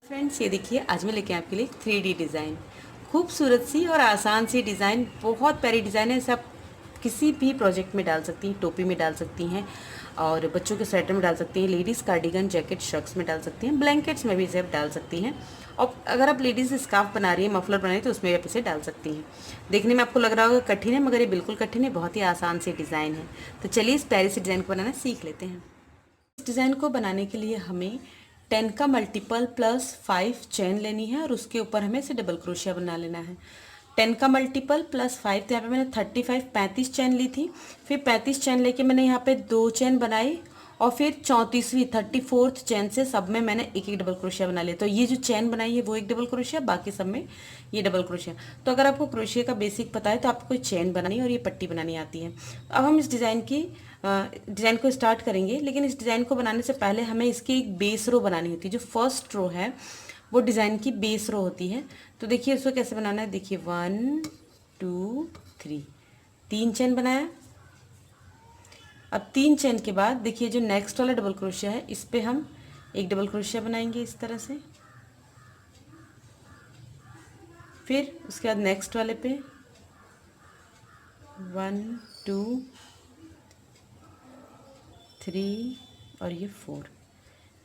Friends, ये देखिए आज मैं लेके आए आपके लिए 3D डिज़ाइन। खूबसूरत सी और आसान सी डिज़ाइन, बहुत प्यारी डिज़ाइन है। इसे आप किसी भी प्रोजेक्ट में डाल सकती हैं, टोपी में डाल सकती हैं और बच्चों के स्वेटर में डाल सकती हैं, लेडीज़ कार्डिगन जैकेट श्रग्स में डाल सकती हैं, ब्लैंकेट्स में भी इसे आप डाल सकती हैं। और अगर आप लेडीज़ स्कार्फ बना रही हैं, मफलर बना रही हैं, तो उसमें भी आप इसे डाल सकती हैं। देखने में आपको लग रहा होगा कठिन है, मगर ये बिल्कुल कठिन है, बहुत ही आसान सी डिज़ाइन है। तो चलिए इस प्यारी सी डिज़ाइन को बनाना सीख लेते हैं। इस डिज़ाइन को बनाने के लिए हमें 10 का मल्टीपल प्लस 5 चेन लेनी है और उसके ऊपर हमें इसे डबल क्रोशिया बना लेना है। 10 का मल्टीपल प्लस 5, तो यहाँ पे मैंने 35 चेन ली थी। फिर 35 चेन लेके मैंने यहाँ पे 2 चेन बनाई और फिर 34th चेन से सब में मैंने एक एक डबल क्रोशिया बना लिया। तो ये जो चेन बनाई है वो एक डबल क्रोशिया, बाकी सब में ये डबल क्रोशिया। तो अगर आपको क्रोशिया का बेसिक पता है तो आपको कोई चेन बनानी और ये पट्टी बनानी आती है। अब हम इस डिज़ाइन को स्टार्ट करेंगे, लेकिन इस डिज़ाइन को बनाने से पहले हमें इसकी एक बेस रो बनानी होती है। जो फर्स्ट रो है वो डिज़ाइन की बेस रो होती है। तो देखिए उसको कैसे बनाना है। देखिए 1 2 3, 3 चेन बनाया। अब 3 चेन के बाद देखिए जो नेक्स्ट वाला डबल क्रोशिया है इस पे हम एक डबल क्रोशिया बनाएंगे इस तरह से। फिर उसके बाद नेक्स्ट वाले पे 1 2 3 और ये 4।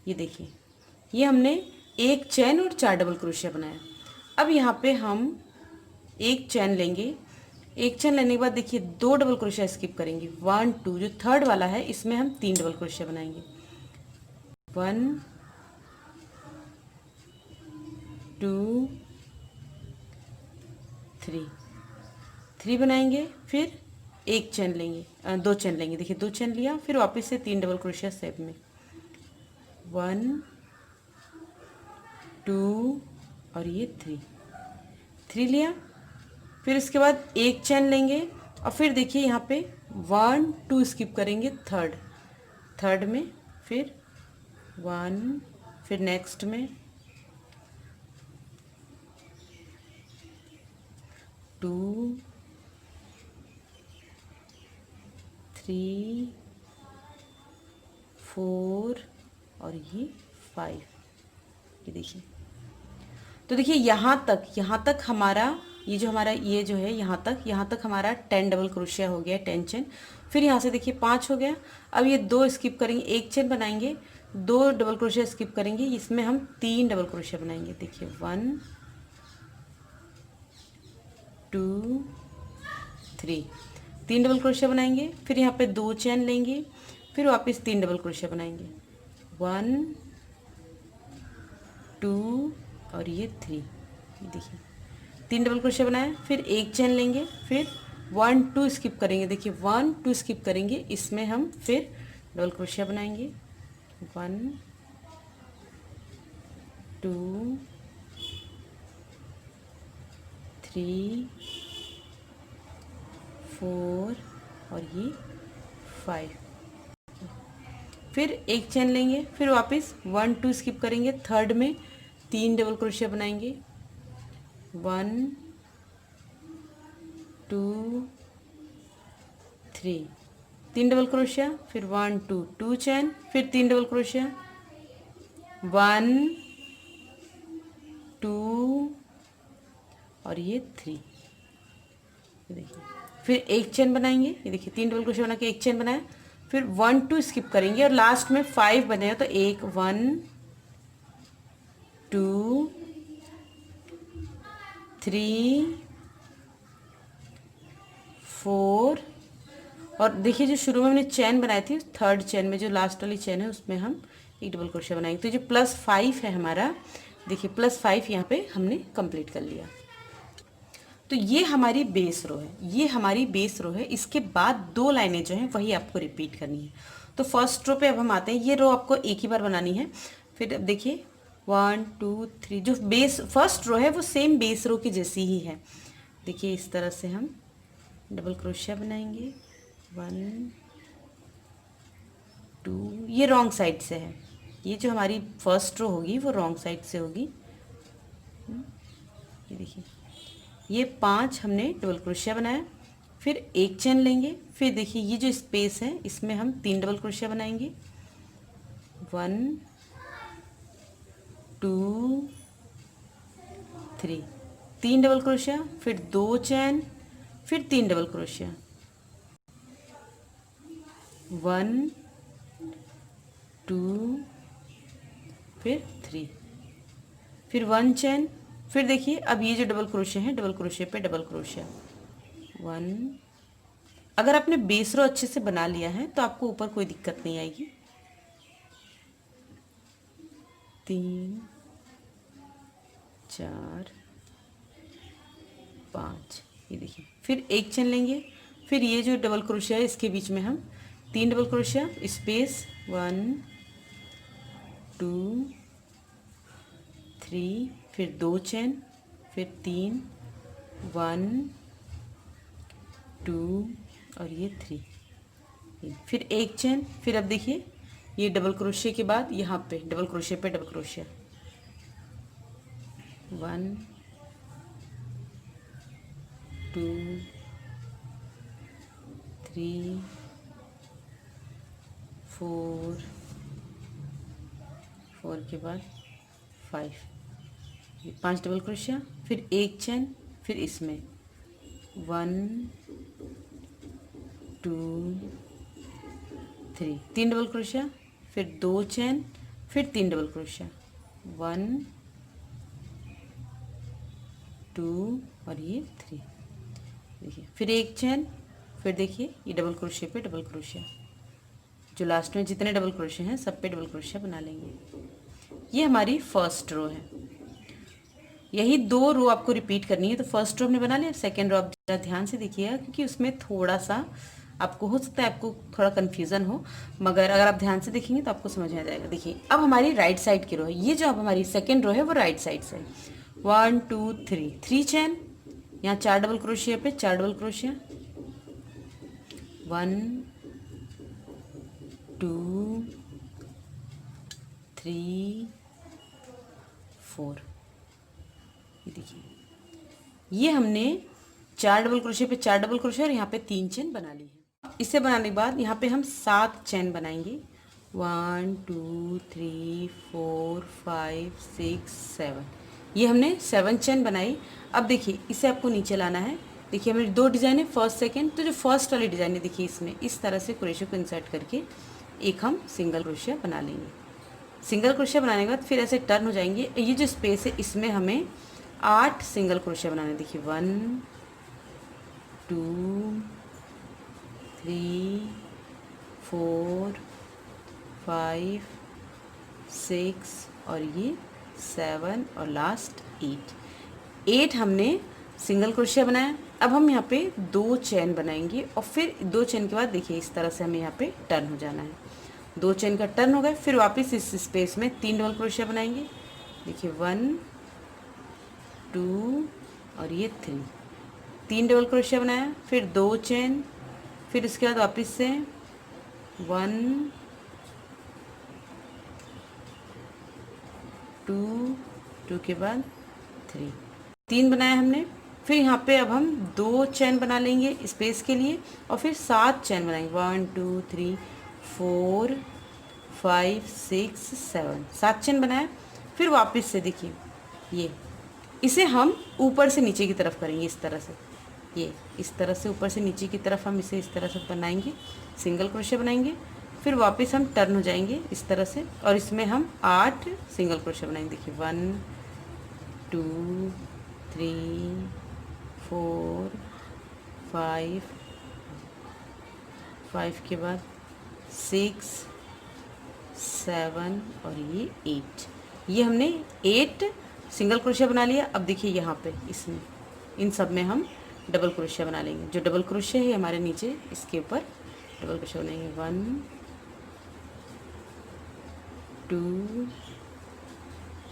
ये देखिए ये हमने एक चेन और 4 डबल क्रोशिया बनाया। अब यहाँ पे हम एक चेन लेंगे। एक चेन लेने के बाद देखिए 2 डबल क्रोशिया स्किप करेंगे। 1 2, जो थर्ड वाला है इसमें हम 3 डबल क्रोशिया बनाएंगे। 1 2 3 बनाएंगे। फिर एक चेन लेंगे, 2 चेन लेंगे। देखिए 2 चेन लिया, फिर वापस से 3 डबल क्रोशिया सेप में। 1 2 और ये 3 लिया। फिर इसके बाद एक चेन लेंगे और फिर देखिए यहाँ पे 1 2 स्किप करेंगे थर्ड में। फिर 1, फिर नेक्स्ट में 2 3 4 और ये 5। ये देखिए, तो देखिए यहाँ तक हमारा ये जो है यहाँ तक हमारा 10 डबल क्रोशिया हो गया, 10 चेन। फिर यहाँ से देखिए 5 हो गया। अब ये 2 स्किप करेंगे, एक चेन बनाएंगे, 2 डबल क्रोशिया स्किप करेंगे, इसमें हम 3 डबल क्रोशिया बनाएंगे। देखिए 1 2 3, 3 डबल क्रोशिया बनाएंगे। फिर यहाँ पे 2 चेन लेंगे, फिर वापस 3 डबल क्रोशिया बनाएंगे। 1 2 और ये 3। ये देखिए 3 डबल क्रोशिया बनाया। फिर एक चेन लेंगे, फिर 1 2 स्किप करेंगे। देखिए 1 2 स्किप करेंगे, इसमें हम फिर डबल क्रोशिया बनाएंगे। 1 2 3 4 और ये 5। फिर एक चेन लेंगे, फिर वापस 1 2 स्किप करेंगे, थर्ड में 3 डबल क्रोशिया बनाएंगे। 1 2 3, 3 डबल क्रोशिया, फिर 1 2 2 चेन, फिर 3 डबल क्रोशिया। 1 2 और ये 3। ये देखिए फिर एक चेन बनाएंगे। ये देखिए 3 डबल क्रोशिया बना के एक चेन बनाया, फिर 1 2 स्किप करेंगे और लास्ट में 5 बनेगा। तो 1 2 3 4 और देखिए जो शुरू में हमने चेन बनाई थी, थर्ड चेन में जो लास्ट वाली चेन है उसमें हम एक डबल क्रोशिया बनाएंगे। तो जो +5 है हमारा, देखिए +5 यहाँ पे हमने कंप्लीट कर लिया। तो ये हमारी बेस रो है, इसके बाद 2 लाइनें जो हैं वही आपको रिपीट करनी है। तो फर्स्ट रो पे अब हम आते हैं। ये रो आपको एक ही बार बनानी है। फिर अब देखिए 1 2 3, जो बेस फर्स्ट रो है वो सेम बेस रो की जैसी ही है। देखिए इस तरह से हम डबल क्रोशिया बनाएंगे। 1 2, ये रॉन्ग साइड से है, ये जो हमारी फर्स्ट रो होगी वो रॉन्ग साइड से होगी। ये देखिए ये 5 हमने डबल क्रोशिया बनाया। फिर एक चेन लेंगे, फिर देखिए ये जो स्पेस है इसमें हम 3 डबल क्रोशिया बनाएंगे। 1 2 3, 3 डबल क्रोशिया, फिर 2 चैन, फिर 3 डबल क्रोशिया, 1 2, फिर 3, फिर 1 चैन, फिर देखिए अब ये जो डबल क्रोशिया है, डबल क्रोशिया पे डबल क्रोशिया 1। अगर आपने बेस रो अच्छे से बना लिया है तो आपको ऊपर कोई दिक्कत नहीं आएगी। 3 4 5, ये देखिए, फिर एक चैन लेंगे, फिर ये जो डबल क्रोशिया है इसके बीच में हम 3 डबल क्रोशिया, स्पेस 1 2 3, फिर 2 चैन, फिर 3 1 2 और ये 3, फिर एक चैन, फिर अब देखिए ये डबल क्रोशिया के बाद यहाँ पे डबल क्रोशिया पे डबल क्रोशिया 1 2 3 4 4 के बाद 5, ये 5 डबल क्रोशिया, फिर एक चैन, फिर इसमें 1 2 3, 3 डबल क्रोशिया, फिर 2 चैन, फिर 3 डबल क्रोशिया 1 2 और ये 3, देखिए, फिर एक चैन, फिर देखिए ये डबल क्रोशिया पे डबल क्रोशिया, जो लास्ट में जितने डबल क्रोशिया हैं सब पे डबल क्रोशिया बना लेंगे। ये हमारी फर्स्ट रो है। यही 2 रो आपको रिपीट करनी है। तो फर्स्ट रो हमने बना लिया, सेकेंड रो आप जरा ध्यान से देखिएगा क्योंकि उसमें थोड़ा सा आपको हो सकता है आपको थोड़ा कन्फ्यूज़न हो, मगर अगर आप ध्यान से देखेंगे तो आपको समझ में आ जाएगा। देखिए अब हमारी राइट साइड की रो है, ये जो अब हमारी सेकेंड रो है वो राइट साइड से 1 2 3, 3 चैन, यहाँ 4 डबल क्रोशिया पे 4 डबल क्रोशिया 1 2 3 4, ये देखिए, ये हमने 4 डबल क्रोशिया पे 4 डबल क्रोशिया और यहाँ पे 3 चेन बना ली है। इसे बनाने के बाद यहाँ पे हम 7 चेन बनाएंगे 1 2 3 4 5 6 7, ये हमने 7 चेन बनाई। अब देखिए इसे आपको नीचे लाना है। देखिए हमारी 2 डिज़ाइन है, फर्स्ट सेकेंड। तो जो फर्स्ट वाली डिज़ाइन है देखिए इसमें इस तरह से क्रोशिया को इंसर्ट करके एक हम सिंगल क्रोशिया बना लेंगे। सिंगल क्रोशिया बनाने के बाद फिर ऐसे टर्न हो जाएंगे। ये जो स्पेस है इसमें हमें 8 सिंगल क्रोशिया बनाने। देखिए 1 2 3 4 5 6 और ये 7 और लास्ट 8 हमने सिंगल क्रोशिया बनाया। अब हम यहाँ पे 2 चेन बनाएंगे और फिर 2 चेन के बाद देखिए इस तरह से हमें यहाँ पे टर्न हो जाना है। 2 चेन का टर्न हो गया, फिर वापस इस स्पेस में 3 डबल क्रोशिया बनाएंगे। देखिए 1 2 और ये 3 डबल क्रोशिया बनाया, फिर 2 चेन, फिर उसके बाद वापस से 1 2 के बाद 3 बनाया हमने। फिर यहाँ पे अब हम 2 चेन बना लेंगे स्पेस के लिए और फिर 7 चेन बनाएंगे 1 2 3 4 5 6 7, 7 चेन बनाया। फिर वापस से देखिए ये इसे हम ऊपर से नीचे की तरफ करेंगे इस तरह से, ये इस तरह से ऊपर से नीचे की तरफ हम इसे इस तरह से बनाएंगे, सिंगल क्रोशिया बनाएंगे। फिर वापस हम टर्न हो जाएंगे इस तरह से और इसमें हम 8 सिंगल क्रोशिया बनाएंगे। देखिए 1 2 3 4 5 के बाद 6 7 और ये 8, ये हमने 8 सिंगल क्रोशिया बना लिया। अब देखिए यहाँ पे इसमें इन सब में हम डबल क्रोशिया बना लेंगे। जो डबल क्रोशिया है हमारे नीचे इसके ऊपर डबल क्रोशिया बनाएंगे 1 2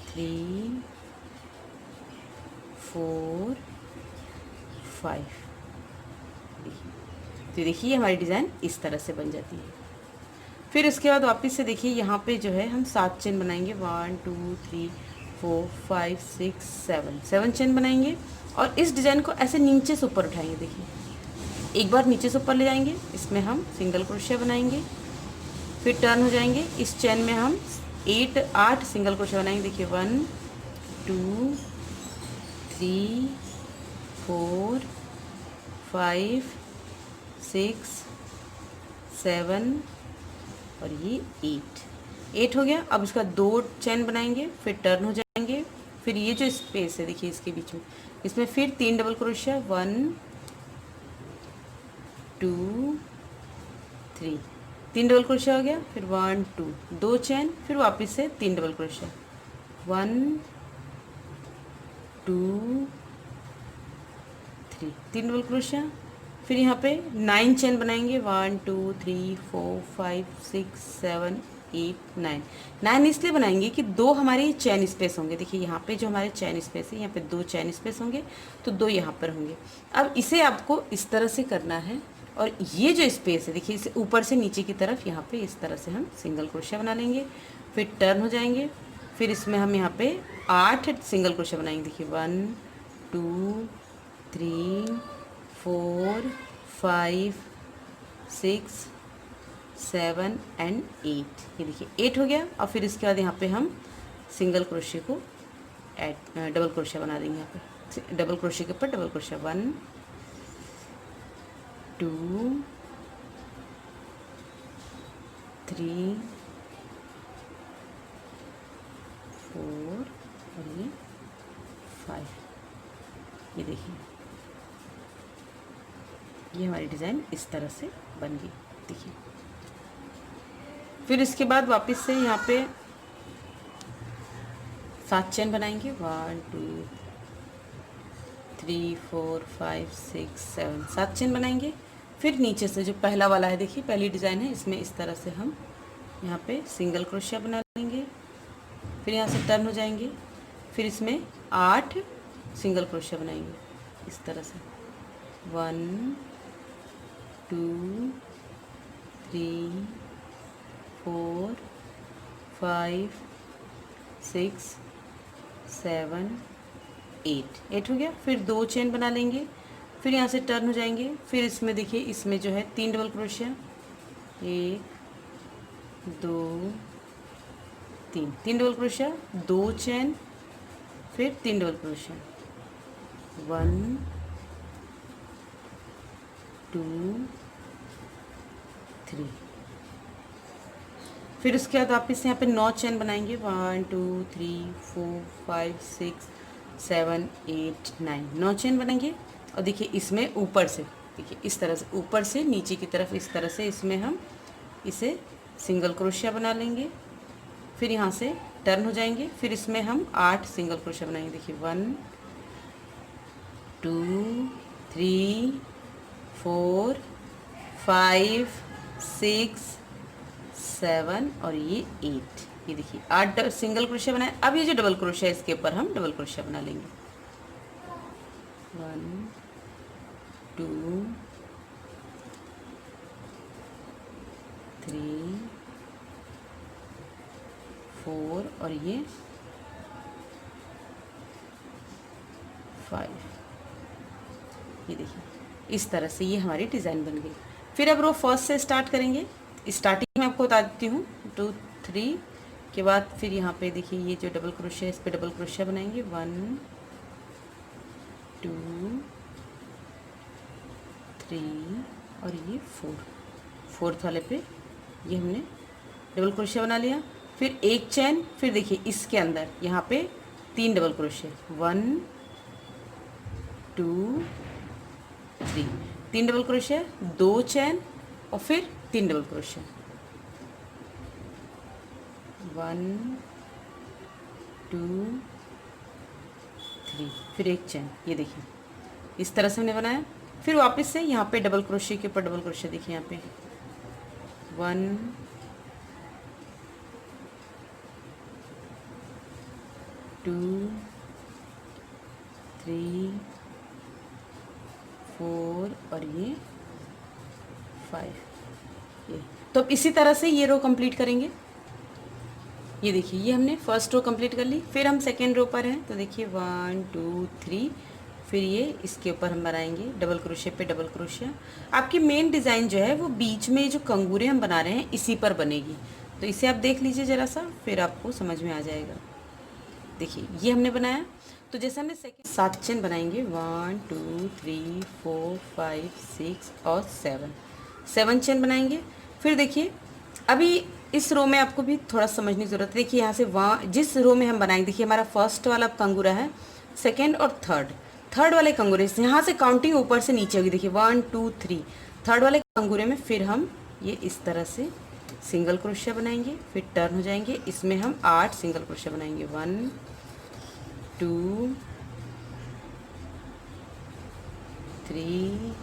3 4 5। तो देखिए हमारी डिज़ाइन इस तरह से बन जाती है। फिर उसके बाद वापस से देखिए यहाँ पे जो है हम 7 चेन बनाएंगे 1 2 3 4 5 6 7 चेन बनाएंगे और इस डिज़ाइन को ऐसे नीचे से ऊपर उठाएंगे। देखिए एक बार नीचे से ऊपर ले जाएंगे, इसमें हम सिंगल क्रोशिया बनाएंगे, फिर टर्न हो जाएंगे, इस चेन में हम 8 सिंगल क्रोशिया बनाएंगे। देखिए 1 2 3 4 5 6 7 और ये 8 हो गया। अब इसका 2 चेन बनाएंगे, फिर टर्न हो जाएंगे, फिर ये जो स्पेस है देखिए इसके बीच में, इसमें फिर 3 डबल क्रोशिया, 1 2 3, 3 डबल क्रोशिया हो गया, फिर 1 2, 2 चेन, फिर वापस से 3 डबल क्रोशिया, 1 2 3, 3 डबल क्रोशिया, फिर यहाँ पे 9 चेन बनाएंगे, 1 2 3 4 5 6 7 8 9। 9 इसलिए बनाएंगे कि 2 हमारे चैन स्पेस होंगे। देखिए यहाँ पे जो हमारे चैन स्पेस है, यहाँ पे 2 चैन स्पेस होंगे, तो 2 यहाँ पर होंगे। अब इसे आपको इस तरह से करना है, और ये जो स्पेस है देखिए, इसे ऊपर से नीचे की तरफ यहाँ पे इस तरह से हम सिंगल क्रोशिया बना लेंगे, फिर टर्न हो जाएंगे, फिर इसमें हम यहाँ पे 8 सिंगल क्रोशिया बनाएंगे। देखिए 1 2 3 4 5 6 7 एंड 8। ये देखिए 8 हो गया। और फिर इसके बाद यहाँ पे हम सिंगल क्रोशिया को डबल क्रोशिया बना देंगे। यहाँ पे डबल क्रोशिया के ऊपर डबल क्रोशिया, 1 2 3 4 और ये 5। ये देखिए ये हमारी डिज़ाइन इस तरह से बन गई। देखिए फिर इसके बाद वापस से यहाँ पे 7 चेन बनाएंगे, 1 2 3 4 5 6 7, 7 चेन बनाएंगे। फिर नीचे से जो पहला वाला है, देखिए पहली डिज़ाइन है, इसमें इस तरह से हम यहाँ पे सिंगल क्रोशिया बना लेंगे, फिर यहाँ से टर्न हो जाएंगे, फिर इसमें 8 सिंगल क्रोशिया बनाएंगे इस तरह से, 1 2 3 4 5 6 7 8 हो गया। फिर 2 चेन बना लेंगे, फिर यहाँ से टर्न हो जाएंगे, फिर इसमें देखिए इसमें जो है 3 double crochet, 1 2 3, 3 double crochet, 2 chain, फिर 3 डबल क्रोशिया, 1 2 3। फिर उसके बाद वापस यहाँ पे 9 चेन बनाएंगे, 1 2 3 4 5 6 7 8 9, 9 चेन बनेंगे। और देखिए इसमें ऊपर से, देखिए इस तरह से ऊपर से नीचे की तरफ इस तरह से इसमें हम इसे सिंगल क्रोशिया बना लेंगे, फिर यहाँ से टर्न हो जाएंगे, फिर इसमें हम 8 सिंगल क्रोशिया बनाएंगे। देखिए 1 2 3 4 5 6 7 और ये 8। ये देखिए 8 सिंगल क्रोशिया बनाए। अब ये जो डबल क्रोशिया है इसके ऊपर हम डबल क्रोशिया बना लेंगे, 1 2 3 4 और ये 5। ये देखिए इस तरह से ये हमारी डिज़ाइन बन गई। फिर अब रो फर्स्ट से स्टार्ट करेंगे। स्टार्टिंग में आपको बता देती हूँ, 2 3 के बाद फिर यहाँ पे देखिए ये जो डबल क्रोशिया है इस पर डबल क्रोशिया बनाएंगे, 1 2 3 और ये 4, फोर्थ वाले पे ये हमने डबल क्रोशिया बना लिया। फिर 1 चैन, फिर देखिए इसके अंदर यहाँ पे 3 डबल क्रोशिया, 1 2 3, 3 डबल क्रोशिया, 2 चैन और फिर 3 डबल क्रोशिया, 1 2 3, फिर 1 चैन। ये देखिए इस तरह से हमने बनाया। फिर वापस से यहाँ पे डबल क्रोशिया के ऊपर डबल क्रोशिया, देखिए यहाँ पे 1 2 3 4 और ये 5। ये तो अब इसी तरह से ये रो कंप्लीट करेंगे। ये देखिए ये हमने फर्स्ट रो कंप्लीट कर ली। फिर हम सेकेंड रो पर हैं, तो देखिए 1 2 3, फिर ये इसके ऊपर हम बनाएंगे डबल क्रोशिया पे डबल क्रोशिया। आपकी मेन डिज़ाइन जो है वो बीच में जो कंगूरे हम बना रहे हैं इसी पर बनेगी, तो इसे आप देख लीजिए ज़रा सा, फिर आपको समझ में आ जाएगा। देखिए ये हमने बनाया। तो जैसे हमने सेकंड 7 चेन बनाएंगे, 1 2 3 4 5 6 और 7 चेन बनाएंगे। फिर देखिए अभी इस रो में आपको भी थोड़ा समझने की ज़रूरत है। देखिए यहाँ से वहाँ जिस रो में हम बनाएंगे, देखिए हमारा फर्स्ट वाला कंगूरा है, सेकेंड और थर्ड वाले कंगूरे से यहाँ से काउंटिंग ऊपर से नीचे होगी। देखिए 1 2 3 थर्ड वाले कंगूरे में फिर हम ये इस तरह से सिंगल क्रोशिया बनाएंगे, फिर टर्न हो जाएंगे। इसमें हम 8 सिंगल क्रोशिया बनाएंगे, 1 2 3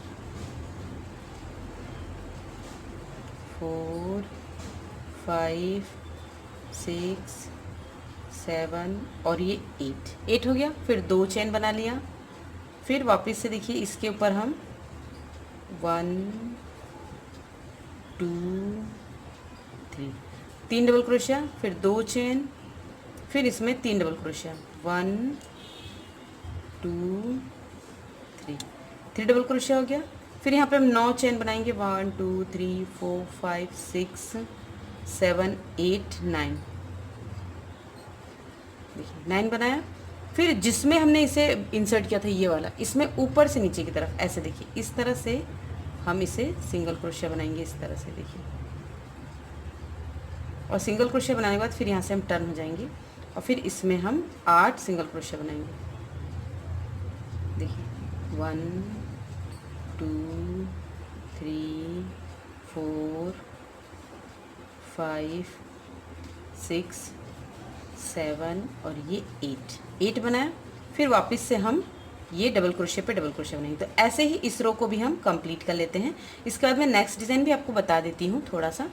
4 5 6 7 और ये 8 हो गया। फिर 2 चेन बना लिया। फिर वापस से देखिए इसके ऊपर हम 1 2 3 3 डबल क्रोशिया, फिर 2 चेन, फिर इसमें 3 डबल क्रोशिया, 1 2 3 डबल क्रोशिया हो गया। फिर यहाँ पे हम 9 चेन बनाएंगे, 1 2 3 4 5 6 7 8 9। देखिए 9 बनाया। फिर जिसमें हमने इसे इंसर्ट किया था ये वाला, इसमें ऊपर से नीचे की तरफ ऐसे देखिए इस तरह से हम इसे सिंगल क्रोशिया बनाएंगे, इस तरह से देखिए। और सिंगल क्रोशिया बनाने के बाद फिर यहाँ से हम टर्न हो जाएंगे और फिर इसमें हम 8 सिंगल क्रोशिया बनाएंगे। देखिए 1 2 3 4 5 6 7 और ये 8 बनाया। फिर वापस से हम ये डबल क्रोशिया पे डबल क्रोशिया बनाएंगे। तो ऐसे ही इस रो को भी हम कंप्लीट कर लेते हैं। इसके बाद मैं नेक्स्ट डिज़ाइन भी आपको बता देती हूँ थोड़ा सा।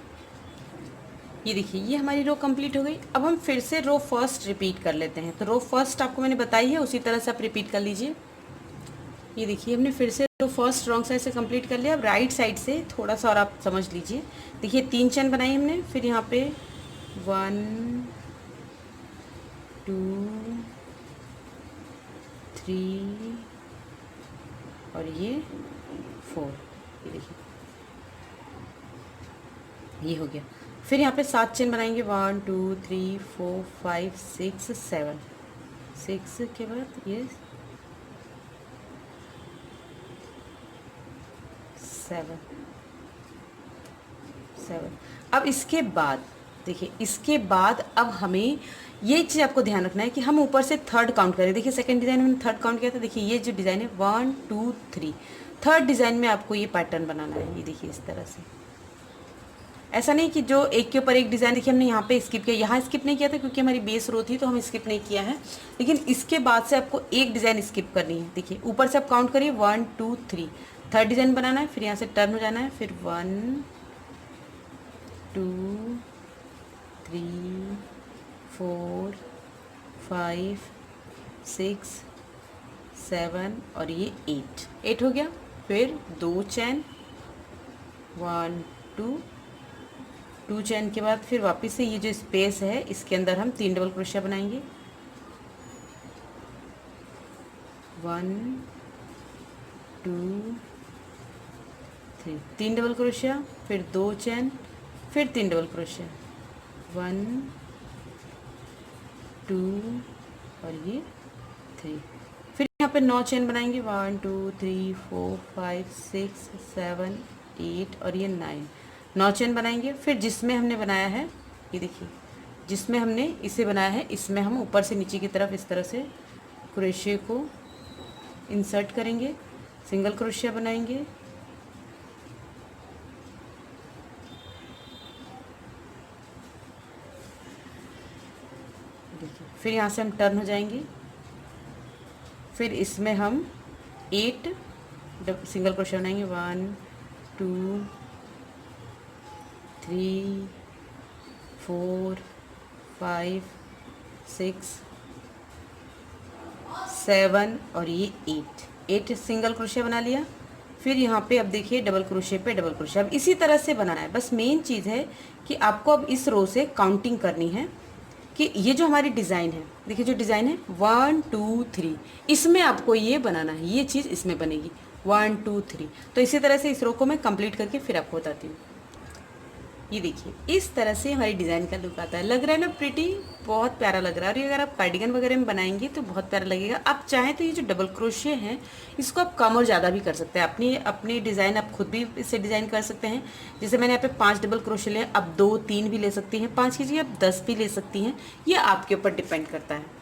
ये देखिए ये हमारी रो कंप्लीट हो गई। अब हम फिर से रो फर्स्ट रिपीट कर लेते हैं। तो रो फर्स्ट आपको मैंने बताई है, उसी तरह से आप रिपीट कर लीजिए। ये देखिए हमने फिर से रो फर्स्ट रॉन्ग साइड से कंप्लीट कर लिया। अब राइट साइड से थोड़ा सा और आप समझ लीजिए। देखिए 3 चेन बनाई हमने, फिर यहाँ पे 1 2 3 और ये 4। ये देखिए ये हो गया। फिर यहाँ पे 7 चेन बनाएंगे, 1 2 3 4 5 6 7। 6 के बाद ये 7। अब इसके बाद देखिए, इसके बाद अब हमें ये चीज़ आपको ध्यान रखना है कि हम ऊपर से थर्ड काउंट करें। देखिए सेकंड डिज़ाइन में थर्ड काउंट किया था। देखिए ये जो डिज़ाइन है 1 2 3, थर्ड डिज़ाइन में आपको ये पैटर्न बनाना है। ये देखिए इस तरह से, ऐसा नहीं कि जो एक के ऊपर एक डिज़ाइन। देखिए हमने यहाँ पे स्किप किया, यहाँ स्किप नहीं किया था क्योंकि हमारी बेस रो थी तो हम स्किप नहीं किया है। लेकिन इसके बाद से आपको एक डिज़ाइन स्किप करनी है। देखिए ऊपर से आप काउंट करिए 1 2 3, थर्ड डिज़ाइन बनाना है, फिर यहाँ से टर्न हो जाना है, फिर 1 2 3 4 5 6 7 और ये 8 हो गया। फिर 2 चैन, 1 2 चैन के बाद फिर वापस से ये जो स्पेस है इसके अंदर हम 3 डबल क्रोशिया बनाएंगे, 1 2 3, 3 डबल क्रोशिया, फिर 2 चैन, फिर 3 डबल क्रोशिया, 1 2 और ये 3। फिर यहाँ पे 9 चेन बनाएंगे, 1 2 3 4 5 6 7 8 और ये 9 चेन बनाएंगे। फिर जिसमें हमने बनाया है, ये देखिए जिसमें हमने इसे बनाया है, इसमें हम ऊपर से नीचे की तरफ इस तरह से क्रोशिया को इंसर्ट करेंगे, सिंगल क्रोशिया बनाएंगे, फिर यहाँ से हम टर्न हो जाएंगे। फिर इसमें हम 8 सिंगल क्रोशिया बनाएंगे, 1 2 3 4 5 6 7 और ये 8 सिंगल क्रोशिया बना लिया। फिर यहाँ पे अब देखिए डबल क्रोशिया पे डबल क्रोशिया। अब इसी तरह से बनाना है। बस मेन चीज़ है कि आपको अब इस रो से काउंटिंग करनी है कि ये जो हमारी डिज़ाइन है, देखिए जो डिज़ाइन है 1 2 3, इसमें आपको ये बनाना है, ये चीज़ इसमें बनेगी 1 2 3। तो इसी तरह से इस रो को मैं कंप्लीट करके फिर आपको बताती हूँ। ये देखिए इस तरह से हमारी डिज़ाइन का लुक आता है। लग रहा है ना प्रिटी। बहुत प्यारा लग रहा है। और ये अगर आप कार्डिगन वगैरह में बनाएंगे तो बहुत प्यारा लगेगा। आप चाहें तो ये जो डबल क्रोशे हैं इसको आप कम और ज़्यादा भी कर सकते हैं। अपनी अपनी डिज़ाइन आप खुद भी इससे डिज़ाइन कर सकते हैं। जैसे मैंने यहाँ पे 5 डबल क्रोशे लिए, आप 2-3 भी ले सकती हैं, 5 की जगह आप 10 भी ले सकती हैं। ये आपके ऊपर डिपेंड करता है।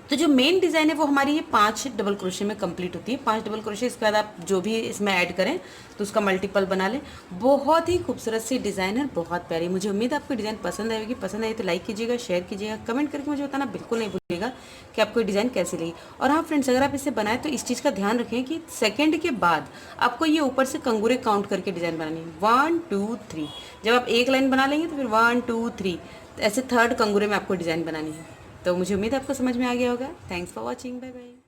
तो जो मेन डिज़ाइन है वो हमारी ये 5 डबल क्रोशे में कंप्लीट होती है। 5 डबल क्रोशे, इसके बाद आप जो भी इसमें ऐड करें तो उसका मल्टीपल बना लें। बहुत ही खूबसूरत सी डिज़ाइन है, बहुत प्यारी। मुझे उम्मीद है आपको डिज़ाइन पसंद आएगी। पसंद आई तो लाइक कीजिएगा, शेयर कीजिएगा, कमेंट करके मुझे बताना बिल्कुल नहीं भूलिएगा कि आपको डिज़ाइन कैसी लगी। और हाँ फ्रेंड्स, अगर आप इसे बनाएं तो इस चीज़ का ध्यान रखें कि सेकेंड के बाद आपको ये ऊपर से कंगूरे काउंट करके डिज़ाइन बनानी है। 1 2 3। जब आप एक लाइन बना लेंगे तो फिर 1 2 3 ऐसे थर्ड कंगूरे में आपको डिज़ाइन बनानी है। तो मुझे उम्मीद है आपको समझ में आ गया होगा। Thanks for watching, bye bye.